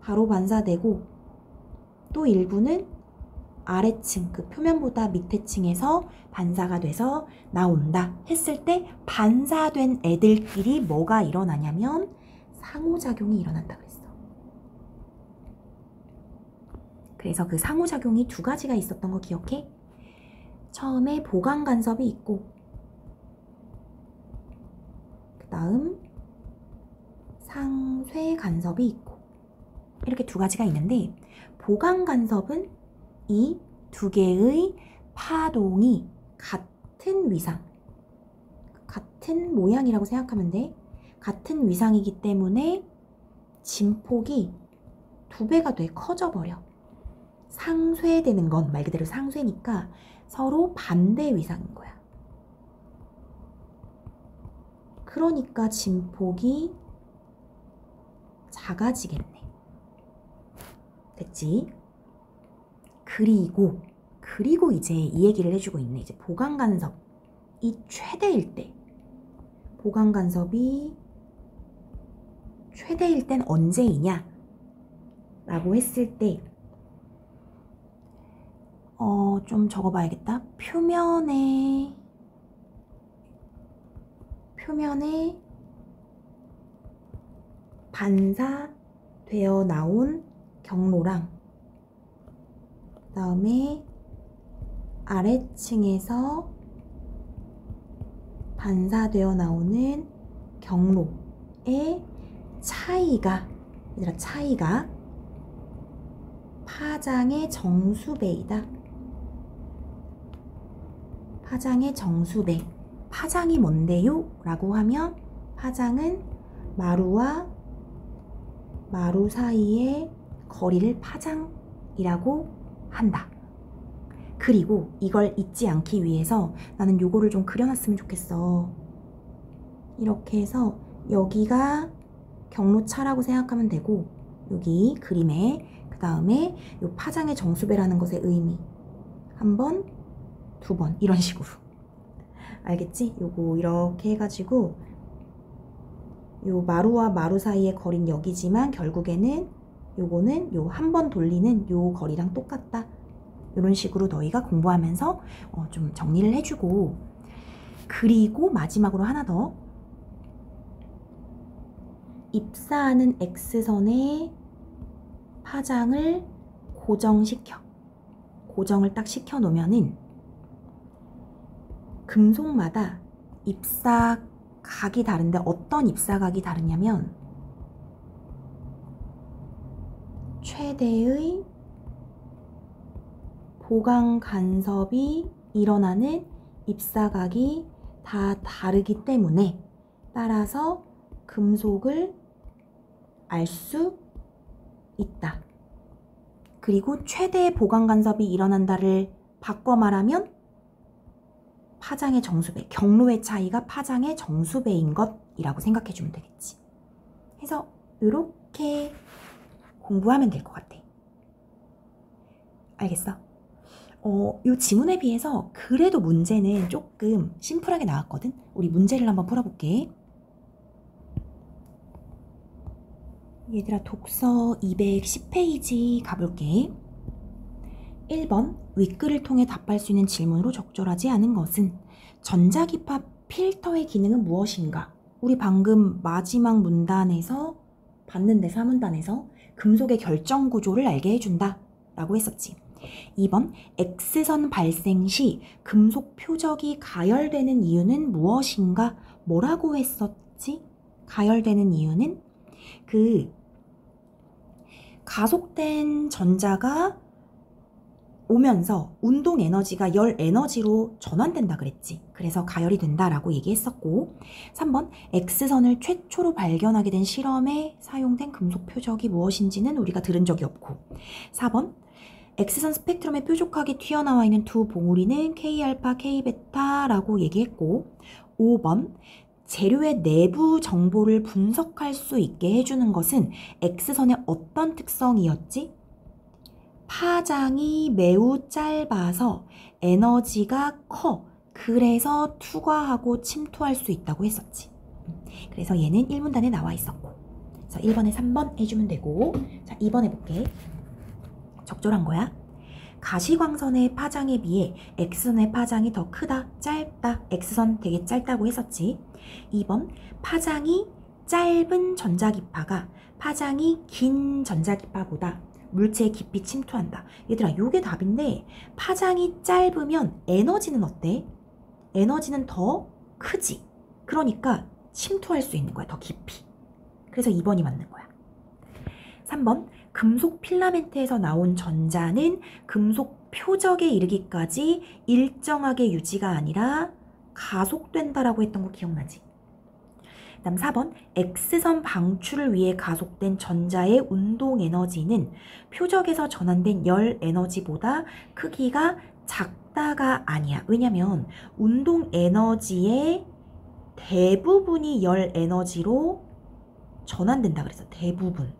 바로 반사되고 또 일부는 아래층, 그 표면보다 밑에 층에서 반사가 돼서 나온다 했을 때 반사된 애들끼리 뭐가 일어나냐면 상호작용이 일어난다 그랬어. 그래서 그 상호작용이 두 가지가 있었던 거 기억해? 처음에 보강 간섭이 있고 그 다음 상쇄 간섭이 있고 이렇게 두 가지가 있는데 보강 간섭은 이 두 개의 파동이 같은 위상, 같은 모양이라고 생각하면 돼. 같은 위상이기 때문에 진폭이 두 배가 돼 커져버려. 상쇄되는 건 말 그대로 상쇄니까 서로 반대 위상인 거야. 그러니까 진폭이 작아지겠네. 됐지? 그리고 이제 이 얘기를 해주고 있네. 이제 보강간섭이 최대일 때 보강간섭이 최대일 땐 언제이냐 라고 했을 때 좀 적어봐야겠다. 표면에 반사되어 나온 경로랑 그 다음에 아래층에서 반사되어 나오는 경로의 차이가 파장의 정수배이다. 파장의 정수배. 파장이 뭔데요? 라고 하면 파장은 마루와 마루 사이의 거리를 파장이라고 한다. 그리고 이걸 잊지 않기 위해서 나는 요거를 좀 그려놨으면 좋겠어. 이렇게 해서 여기가 경로차라고 생각하면 되고 여기 그림에 그 다음에 요 파장의 정수배라는 것의 의미 한 번, 두 번 이런 식으로 알겠지? 요거 이렇게 해가지고 요 마루와 마루 사이의 거리는 여기지만 결국에는 요거는 요 한 번 돌리는 요 거리랑 똑같다. 이런 식으로 너희가 공부하면서 좀 정리를 해주고 그리고 마지막으로 하나 더 입사하는 X선의 파장을 고정을 딱 시켜 놓으면은 금속마다 입사각이 다른데 어떤 입사각이 다르냐면 최대의 보강 간섭이 일어나는 입사각이 다 다르기 때문에 따라서 금속을 알 수 있다. 그리고 최대의 보강 간섭이 일어난다를 바꿔 말하면 파장의 정수배, 경로의 차이가 파장의 정수배인 것이라고 생각해 주면 되겠지. 그래서 이렇게 공부하면 될 것 같아. 알겠어? 이 지문에 비해서 그래도 문제는 조금 심플하게 나왔거든? 우리 문제를 한번 풀어볼게. 얘들아 독서 210페이지 가볼게. 1번 윗글을 통해 답할 수 있는 질문으로 적절하지 않은 것은 전자기파 필터의 기능은 무엇인가? 우리 방금 마지막 문단에서 봤는데 4문단에서 금속의 결정 구조를 알게 해준다 라고 했었지. 2번 X선 발생 시 금속 표적이 가열되는 이유는 무엇인가? 뭐라고 했었지? 가열되는 이유는 가속된 전자가 오면서 운동 에너지가 열 에너지로 전환된다 그랬지. 그래서 가열이 된다라고 얘기했었고, 3번 X선을 최초로 발견하게 된 실험에 사용된 금속 표적이 무엇인지는 우리가 들은 적이 없고, 4번 X선 스펙트럼에 뾰족하게 튀어나와 있는 두 봉우리는 K알파, K베타라고 얘기했고, 5번 재료의 내부 정보를 분석할 수 있게 해주는 것은 X선의 어떤 특성이었지? 파장이 매우 짧아서 에너지가 커. 그래서 투과하고 침투할 수 있다고 했었지. 그래서 얘는 1문단에 나와 있었고. 그래서 1번에 3번 해주면 되고. 자, 2번 해볼게. 적절한 거야. 가시광선의 파장에 비해 X선의 파장이 더 크다, 짧다. X선 되게 짧다고 했었지. 2번 파장이 짧은 전자기파가 파장이 긴 전자기파보다 물체에 깊이 침투한다. 얘들아, 요게 답인데 파장이 짧으면 에너지는 어때? 에너지는 더 크지. 그러니까 침투할 수 있는 거야, 더 깊이. 그래서 2번이 맞는 거야. 3번 금속 필라멘트에서 나온 전자는 금속 표적에 이르기까지 일정하게 유지가 아니라 가속된다라고 했던 거 기억나지? 그다음 4번 X선 방출을 위해 가속된 전자의 운동 에너지는 표적에서 전환된 열 에너지보다 크기가 작다가 아니야. 왜냐면 운동 에너지의 대부분이 열 에너지로 전환된다 그래서 대부분.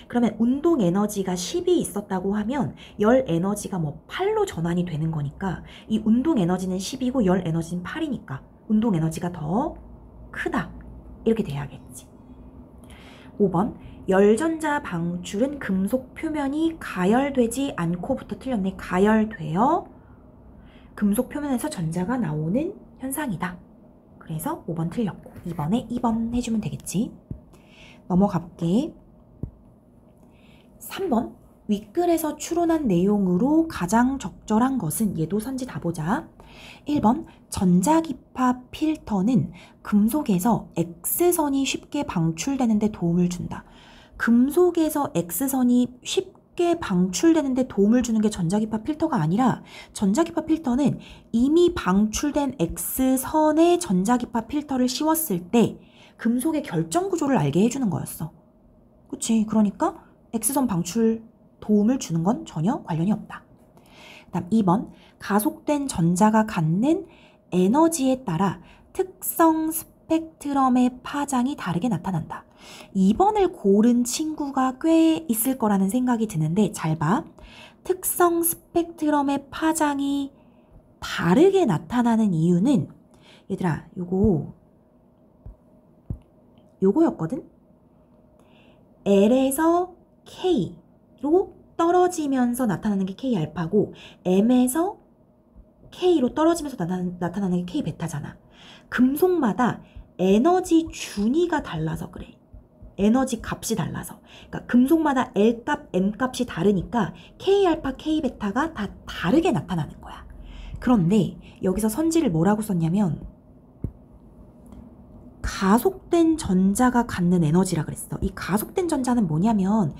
그러면 운동 에너지가 10이 있었다고 하면 열 에너지가 뭐 8로 전환이 되는 거니까 이 운동 에너지는 10이고 열 에너지는 8이니까 운동 에너지가 더 크다. 이렇게 돼야겠지. 5번 열전자 방출은 금속 표면이 가열되지 않고부터 틀렸네. 가열되어 금속 표면에서 전자가 나오는 현상이다. 그래서 5번 틀렸고 2번에 2번 해주면 되겠지. 넘어가 볼게. 3번 윗글에서 추론한 내용으로 가장 적절한 것은 얘도 선지 다 보자. 1번 전자기파 필터는 금속에서 X선이 쉽게 방출되는 데 도움을 준다. 금속에서 X선이 쉽게 방출되는 데 도움을 주는 게 전자기파 필터가 아니라 전자기파 필터는 이미 방출된 X선에 전자기파 필터를 씌웠을 때 금속의 결정 구조를 알게 해주는 거였어. 그치? 그러니까 X선 방출 도움을 주는 건 전혀 관련이 없다. 그다음 2번 가속된 전자가 갖는 에너지에 따라 특성 스펙트럼의 파장이 다르게 나타난다. 2번을 고른 친구가 꽤 있을 거라는 생각이 드는데 잘 봐. 특성 스펙트럼의 파장이 다르게 나타나는 이유는 얘들아 요거였거든? L에서 K로 떨어지면서 나타나는 게 K알파고 M에서 K로 떨어지면서 나타나는 게 K베타잖아. 금속마다 에너지 준위가 달라서 그래. 에너지 값이 달라서. 그러니까 금속마다 L값, M값이 다르니까 K알파, K베타가 다 다르게 나타나는 거야. 그런데 여기서 선지를 뭐라고 썼냐면 가속된 전자가 갖는 에너지라 그랬어. 이 가속된 전자는 뭐냐면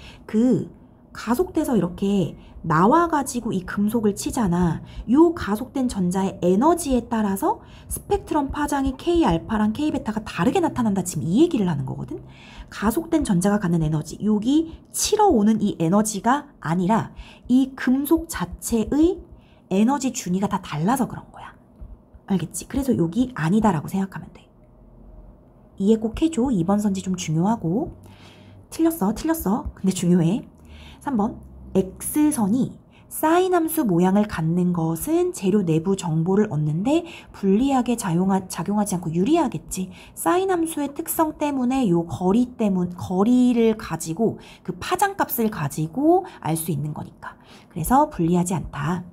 가속돼서 이렇게 나와가지고 이 금속을 치잖아. 요 가속된 전자의 에너지에 따라서 스펙트럼 파장이 K알파랑 K베타가 다르게 나타난다. 지금 이 얘기를 하는 거거든. 가속된 전자가 갖는 에너지, 여기 치러 오는 이 에너지가 아니라 이 금속 자체의 에너지 준위가 다 달라서 그런 거야. 알겠지? 그래서 여기 아니다라고 생각하면 돼. 이해 꼭 해줘. 2번 선지 좀 중요하고. 틀렸어. 근데 중요해. 3번 X선이 사인 함수 모양을 갖는 것은 재료 내부 정보를 얻는데 불리하게 작용하지 않고 유리하겠지. 사인 함수의 특성 때문에 요 거리를 가지고 그 파장값을 가지고 알 수 있는 거니까. 그래서 불리하지 않다.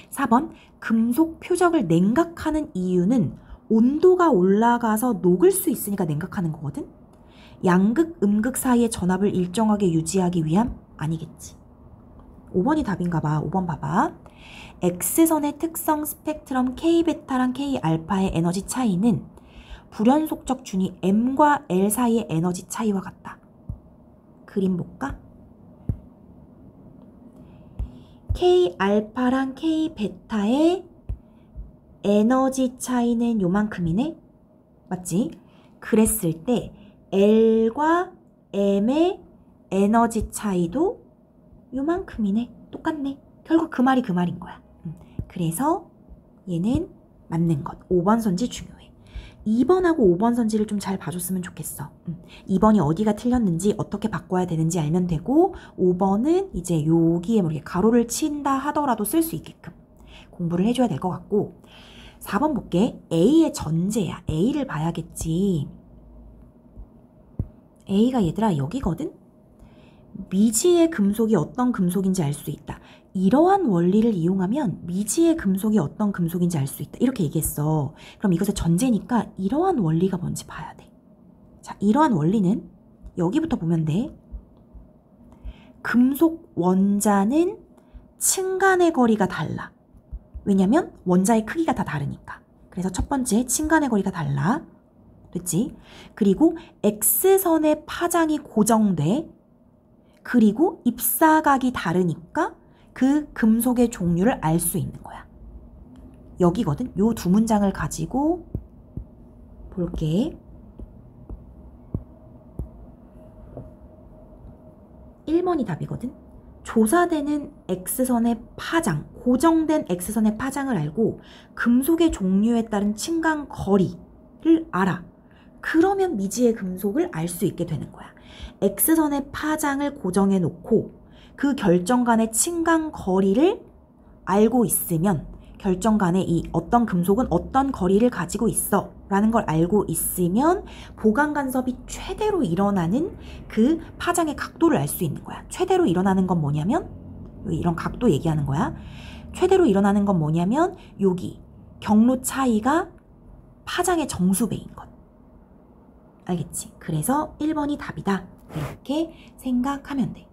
4번 금속 표적을 냉각하는 이유는 온도가 올라가서 녹을 수 있으니까 냉각하는 거거든. 양극, 음극 사이의 전압을 일정하게 유지하기 위함? 아니겠지. 5번이 답인가 봐. 5번 봐봐. X선의 특성 스펙트럼 K베타랑 K알파의 에너지 차이는 불연속적 준위 M과 L 사이의 에너지 차이와 같다. 그림 볼까? K알파랑 K베타의 에너지 차이는 요만큼이네? 맞지? 그랬을 때 L과 M의 에너지 차이도 요만큼이네. 똑같네. 결국 그 말이 그 말인 거야. 그래서 얘는 맞는 것. 5번 선지 중요해. 2번하고 5번 선지를 좀 잘 봐줬으면 좋겠어. 2번이 어디가 틀렸는지 어떻게 바꿔야 되는지 알면 되고 5번은 이제 여기에 뭐 이렇게 가로를 친다 하더라도 쓸 수 있게끔 공부를 해줘야 될 것 같고 4번 볼게. A의 전제야. A를 봐야겠지. A가 얘들아 여기거든? 미지의 금속이 어떤 금속인지 알 수 있다. 이러한 원리를 이용하면 미지의 금속이 어떤 금속인지 알 수 있다. 이렇게 얘기했어. 그럼 이것의 전제니까 이러한 원리가 뭔지 봐야 돼. 자, 이러한 원리는 여기부터 보면 돼. 금속 원자는 층간의 거리가 달라. 왜냐면 원자의 크기가 다 다르니까. 그래서 첫 번째 층간의 거리가 달라. 됐지? 그리고 X선의 파장이 고정돼. 그리고 입사각이 다르니까 그 금속의 종류를 알 수 있는 거야. 여기거든. 요 두 문장을 가지고 볼게. 1번이 답이거든. 조사되는 X선의 파장, 고정된 X선의 파장을 알고 금속의 종류에 따른 층간 거리를 알아. 그러면 미지의 금속을 알 수 있게 되는 거야. X선의 파장을 고정해 놓고 그 결정 간의 층간 거리를 알고 있으면 결정 간에 이 어떤 금속은 어떤 거리를 가지고 있어 라는 걸 알고 있으면 보강 간섭이 최대로 일어나는 그 파장의 각도를 알 수 있는 거야. 최대로 일어나는 건 뭐냐면 이런 각도 얘기하는 거야. 최대로 일어나는 건 뭐냐면 여기 경로 차이가 파장의 정수배인 것. 알겠지? 그래서 1번이 답이다. 이렇게 생각하면 돼.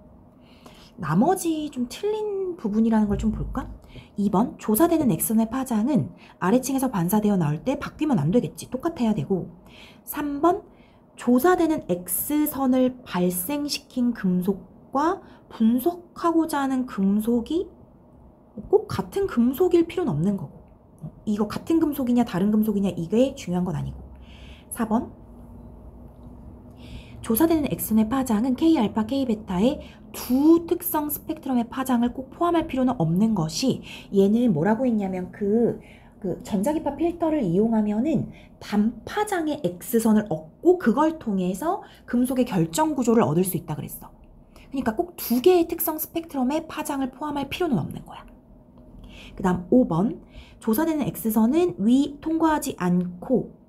나머지 좀 틀린 부분이라는 걸 좀 볼까? 2번 조사되는 X선의 파장은 아래층에서 반사되어 나올 때 바뀌면 안 되겠지. 똑같아야 되고 3번 조사되는 X선을 발생시킨 금속과 분석하고자 하는 금속이 꼭 같은 금속일 필요는 없는 거고 이거 같은 금속이냐 다른 금속이냐 이게 중요한 건 아니고 4번 조사되는 X선의 파장은 K알파, K베타의 두 특성 스펙트럼의 파장을 꼭 포함할 필요는 없는 것이 얘는 뭐라고 했냐면 그 전자기파 필터를 이용하면은 단파장의 X선을 얻고 그걸 통해서 금속의 결정 구조를 얻을 수 있다 그랬어. 그러니까 꼭 두 개의 특성 스펙트럼의 파장을 포함할 필요는 없는 거야. 그 다음 5번 조사되는 X선은 위 통과하지 않고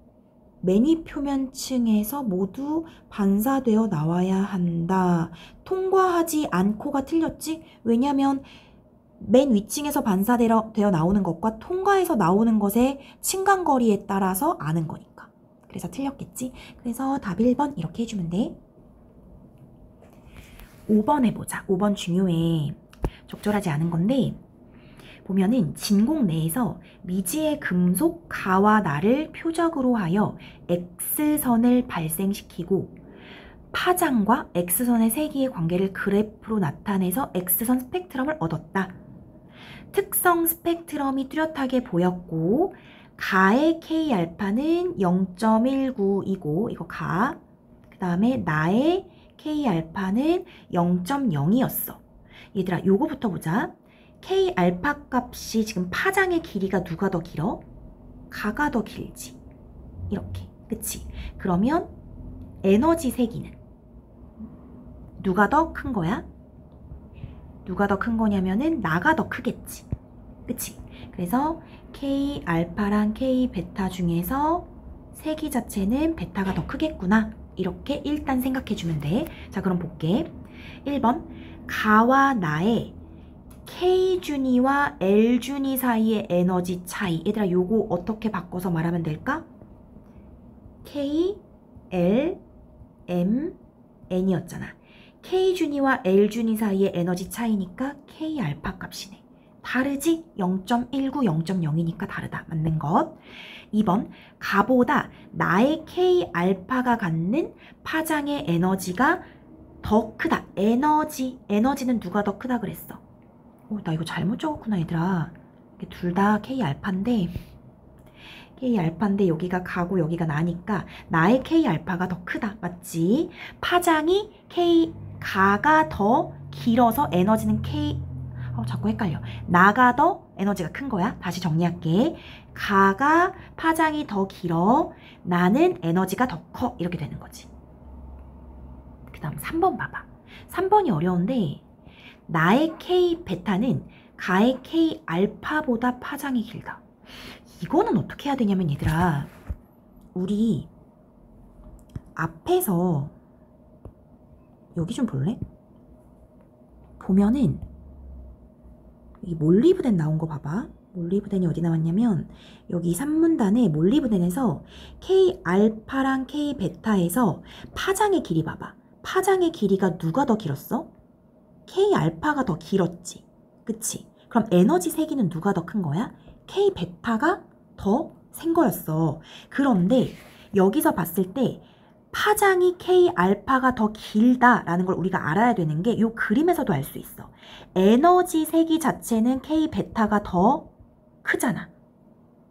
매니 표면층에서 모두 반사되어 나와야 한다. 통과하지 않고가 틀렸지? 왜냐면 맨 위층에서 반사되어 나오는 것과 통과해서 나오는 것의 층간거리에 따라서 아는 거니까. 그래서 틀렸겠지? 그래서 답 1번 이렇게 해주면 돼. 5번 해보자. 5번 중요해. 적절하지 않은 건데 보면은 진공 내에서 미지의 금속 가와 나를 표적으로 하여 X선을 발생시키고 파장과 X선의 세기의 관계를 그래프로 나타내서 X선 스펙트럼을 얻었다. 특성 스펙트럼이 뚜렷하게 보였고 가의 K알파는 0.19이고 이거 가. 그 다음에 나의 K알파는 0.0이었어. 얘들아 요거부터 보자. K알파 값이 지금 파장의 길이가 누가 더 길어? 가가 더 길지. 이렇게. 그치? 그러면 에너지 세기는 누가 더 큰 거야? 누가 더 큰 거냐면은 나가 더 크겠지. 그치? 그래서 K 알파랑 K 베타 중에서 세기 자체는 베타가 더 크겠구나. 이렇게 일단 생각해주면 돼. 자, 그럼 볼게. 1번, 가와 나의 K준위와 L준위 사이의 에너지 차이. 얘들아, 요거 어떻게 바꿔서 말하면 될까? K, L, M, N이었잖아. K준위와 L준위 사이의 에너지 차이니까 K 알파 값이네. 다르지? 0.19, 0.0이니까 다르다. 맞는 것. 2번, 가보다 나의 K 알파가 갖는 파장의 에너지가 더 크다. 에너지는 누가 더 크다 그랬어? 나 이거 잘못 적었구나, 얘들아. 둘 다 K 알파인데 여기가 가고 여기가 나니까 나의 K 알파가 더 크다. 맞지? 파장이 가가 더 길어서 에너지는 자꾸 헷갈려. 나가 더 에너지가 큰 거야. 다시 정리할게. 가가 파장이 더 길어. 나는 에너지가 더 커. 이렇게 되는 거지. 그 다음 3번 봐봐. 3번이 어려운데 나의 K 베타는 가의 K 알파보다 파장이 길다. 이거는 어떻게 해야 되냐면 얘들아, 우리 앞에서 여기 좀 볼래? 보면은 이 몰리브덴 나온 거 봐봐. 몰리브덴이 어디 나왔냐면 여기 3문단에 몰리브덴에서 K 알파랑 K 베타에서 파장의 길이 봐봐. 파장의 길이가 누가 더 길었어? K 알파가 더 길었지. 그치? 그럼 에너지 세기는 누가 더 큰 거야? K 베타가 더 센 거였어. 그런데 여기서 봤을 때 파장이 K 알파가 더 길다라는 걸 우리가 알아야 되는 게 이 그림에서도 알 수 있어. 에너지 세기 자체는 K 베타가 더 크잖아.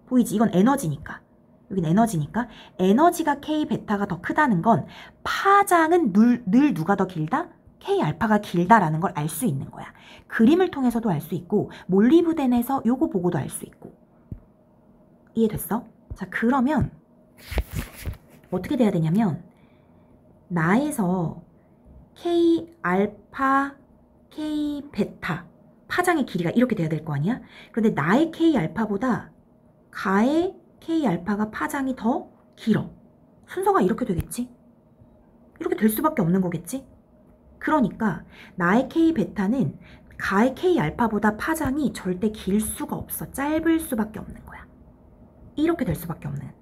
보이지? 이건 에너지니까. 여긴 에너지니까. 에너지가 K 베타가 더 크다는 건 파장은 늘 누가 더 길다? K 알파가 길다라는 걸 알 수 있는 거야. 그림을 통해서도 알 수 있고 몰리브덴에서 요거 보고도 알 수 있고. 이해됐어? 자, 그러면 어떻게 돼야 되냐면 나에서 K 알파, K 베타 파장의 길이가 이렇게 돼야 될 거 아니야? 그런데 나의 K 알파보다 가의 K 알파가 파장이 더 길어. 순서가 이렇게 되겠지? 이렇게 될 수밖에 없는 거겠지? 그러니까 나의 K 베타는 가의 K 알파보다 파장이 절대 길 수가 없어. 짧을 수밖에 없는 거야. 이렇게 될 수밖에 없는.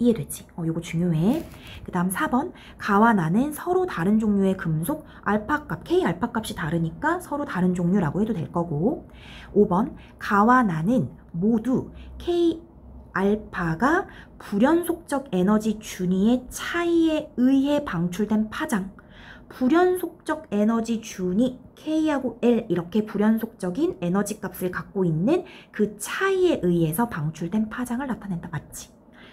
이해되지? 요거 중요해. 그 다음 4번. 가와 나는 서로 다른 종류의 금속 알파값, K 알파값이 다르니까 서로 다른 종류라고 해도 될 거고. 5번. 가와 나는 모두 K 알파가 불연속적 에너지 준위의 차이에 의해 방출된 파장. 불연속적 에너지 준위 K하고 L 이렇게 불연속적인 에너지 값을 갖고 있는 그 차이에 의해서 방출된 파장을 나타낸다. 맞지?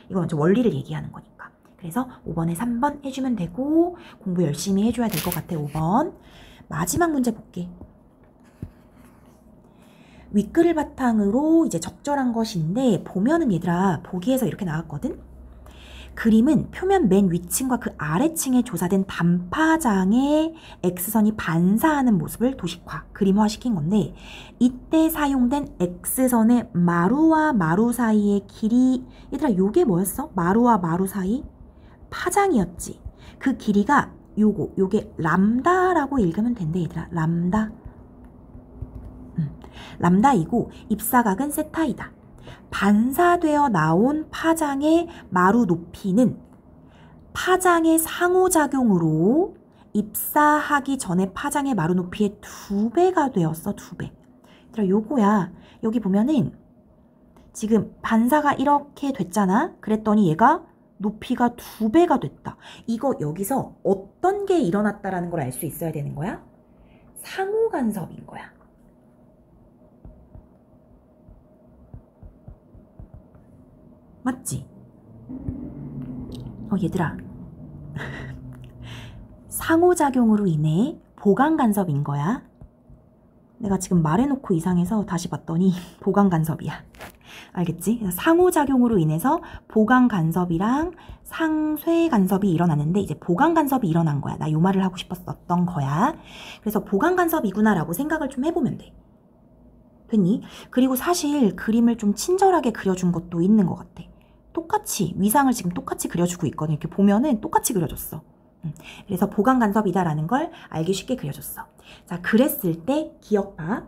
이거 먼저 원리를 얘기하는 거니까. 그래서 5번에 3번 해주면 되고 공부 열심히 해줘야 될 것 같아. 5번. 마지막 문제 볼게. 윗글을 바탕으로 이제 적절한 것인데 보면은 얘들아 보기에서 이렇게 나왔거든. 그림은 표면 맨 위층과 그 아래층에 조사된 단파장의 X선이 반사하는 모습을 도식화, 그림화시킨 건데 이때 사용된 X선의 마루와 마루 사이의 길이 얘들아 요게 뭐였어? 마루와 마루 사이? 파장이었지. 그 길이가 요게 람다라고 읽으면 된대 얘들아. 람다. 람다이고 입사각은 세타이다. 반사되어 나온 파장의 마루 높이는 파장의 상호작용으로 입사하기 전에 파장의 마루 높이의 2배가 되었어. 2배. 요거야. 여기 보면은 지금 반사가 이렇게 됐잖아. 그랬더니 얘가 높이가 2배가 됐다. 이거 여기서 어떤 게 일어났다라는 걸 알 수 있어야 되는 거야? 상호 간섭인 거야. 맞지? 얘들아. 상호작용으로 인해 보강 간섭인 거야. 내가 지금 말해놓고 이상해서 다시 봤더니 보강 간섭이야. 알겠지? 상호작용으로 인해서 보강 간섭이랑 상쇄 간섭이 일어나는데 이제 보강 간섭이 일어난 거야. 나 요 말을 하고 싶었던 거야. 그래서 보강 간섭이구나 라고 생각을 좀 해보면 돼. 됐니? 그리고 사실 그림을 좀 친절하게 그려준 것도 있는 것 같아. 똑같이 위상을 지금 똑같이 그려주고 있거든. 이렇게 보면은 똑같이 그려줬어. 그래서 보강 간섭이다라는 걸 알기 쉽게 그려줬어. 자, 그랬을 때 기억봐.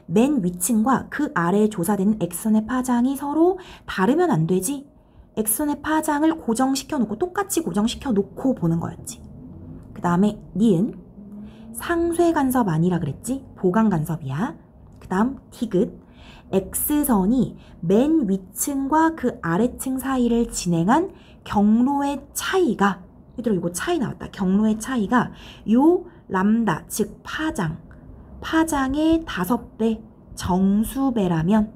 맨 위층과 그 아래에 조사되는 X선의 파장이 서로 다르면 안 되지. X선의 파장을 고정시켜 놓고 똑같이 고정시켜 놓고 보는 거였지. 그 다음에 니은 상쇄 간섭 아니라 그랬지. 보강 간섭이야. 그 다음 디귿 X선이 맨 위층과 그 아래층 사이를 진행한 경로의 차이가, 얘들아 이거 차이 나왔다. 경로의 차이가 요 람다 즉 파장의 5배 정수배라면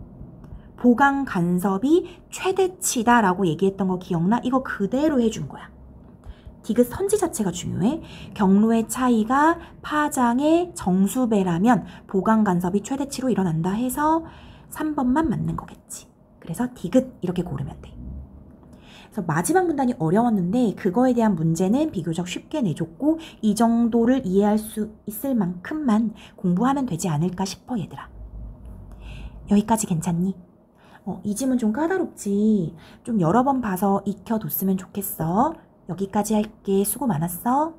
보강 간섭이 최대치다 라고 얘기했던 거 기억나? 이거 그대로 해준 거야. 디귿 선지 자체가 중요해. 경로의 차이가 파장의 정수배라면 보강 간섭이 최대치로 일어난다 해서 3번만 맞는 거겠지. 그래서 디귿 이렇게 고르면 돼. 그래서 마지막 문단이 어려웠는데 그거에 대한 문제는 비교적 쉽게 내줬고 이 정도를 이해할 수 있을 만큼만 공부하면 되지 않을까 싶어 얘들아. 여기까지 괜찮니? 이 지문 좀 까다롭지? 좀 여러 번 봐서 익혀뒀으면 좋겠어. 여기까지 할게. 수고 많았어.